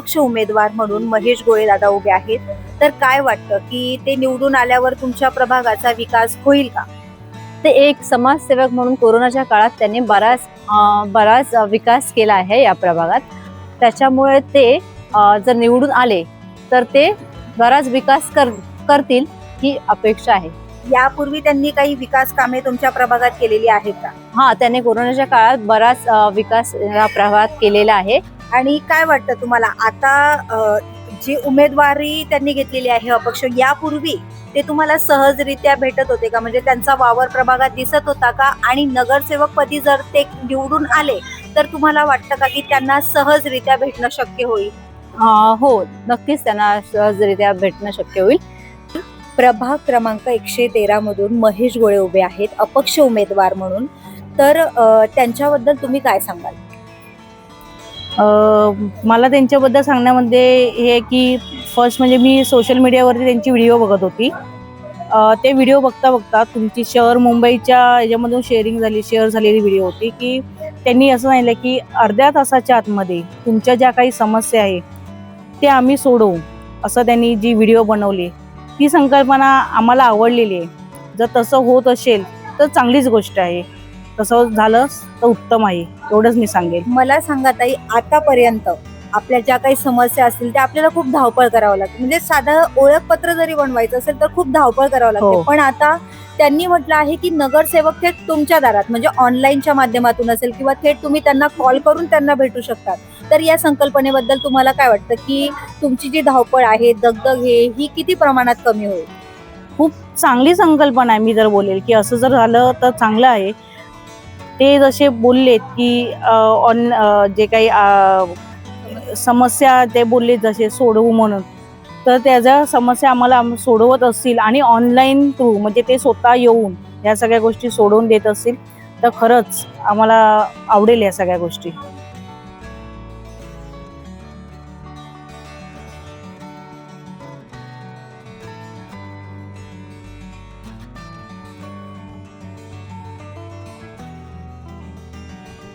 अपक्ष उमेदवार म्हणून महेश गोळे दादा उभे आहेत. तर काय वाटतं की ते निवडून आल्यावर तुमच्या प्रभागाचा विकास होईल का? ते एक समाजसेवक म्हणून कोरोनाच्या काळात त्यांनी बराच विकास केला आहे या प्रभागात. त्याच्यामुळे ते जर निवडून आले तर ते बराच विकास करतील ही अपेक्षा आहे. यापूर्वी त्यांनी काही विकास कामे तुमच्या प्रभागात केलेली आहेत का? हा, त्यांनी कोरोनाच्या काळात बराच विकास या प्रभागात केलेला आहे. आणि काय वाटतं तुम्हाला आता जी उमेदवारी त्यांनी घेतलेली आहे अपक्ष, यापूर्वी ते तुम्हाला सहजरित्या भेटत होते का? म्हणजे त्यांचा वावर प्रभागात दिसत होता का? आणि नगरसेवक पदी जर ते निवडून आले तर तुम्हाला वाटतं का की त्यांना सहजरित्या भेटणं शक्य होईल? हो, नक्कीच त्यांना सहजरित्या भेटणं शक्य होईल. प्रभाग क्रमांक 113 मधून महेश गोळे उभे आहेत अपक्ष उमेदवार म्हणून. तर त्यांच्याबद्दल तुम्ही काय सांगाल? मला त्यांच्याबद्दल सांगण्यामध्ये हे आहे की फर्स्ट म्हणजे मी सोशल मीडियावरती त्यांची व्हिडिओ बघत होती. ते व्हिडिओ बघता बघता तुमची शहर मुंबईच्या याच्यामधून शेअर झालेली व्हिडिओ होती की त्यांनी असं सांगितलं की अर्ध्या तासाच्या आतमध्ये तुमच्या ज्या काही समस्या आहे ते आम्ही सोडवू, असं त्यांनी जी व्हिडिओ बनवली ती संकल्पना आम्हाला आवडलेली आहे. जर तसं होत असेल तर चांगलीच गोष्ट आहे, तसं झालं तर उत्तम आहे, एवढंच मी सांगेल. मला सांगा ताई, आतापर्यंत आपल्या ज्या काही समस्या असतील त्या आपल्याला खूप धावपळ करावं लागते. म्हणजे साधं ओळखपत्र जरी बनवायचं असेल तर खूप धावपळ करावं लागते. हो. पण आता त्यांनी म्हटलं आहे की नगरसेवक थेट तुमच्या दारात, म्हणजे ऑनलाईनच्या माध्यमातून असेल किंवा थेट तुम्ही त्यांना कॉल करून त्यांना भेटू शकतात. तर या संकल्पनेबद्दल तुम्हाला काय वाटतं की तुमची जी धावपळ आहे, दगदग ही किती प्रमाणात कमी होईल? खूप चांगली संकल्पना आहे. मी जर बोलेल की असं जर झालं तर चांगलं आहे. ते जसे बोललेत की जे काही समस्या ते बोलले जसे सोडवू म्हणून, तर त्याच्या समस्या आम्हाला सोडवत असतील आणि ऑनलाईन थ्रू म्हणजे ते स्वतः येऊन ह्या सगळ्या गोष्टी सोडवून देत असतील तर खरंच आम्हाला आवडेल या सगळ्या गोष्टी.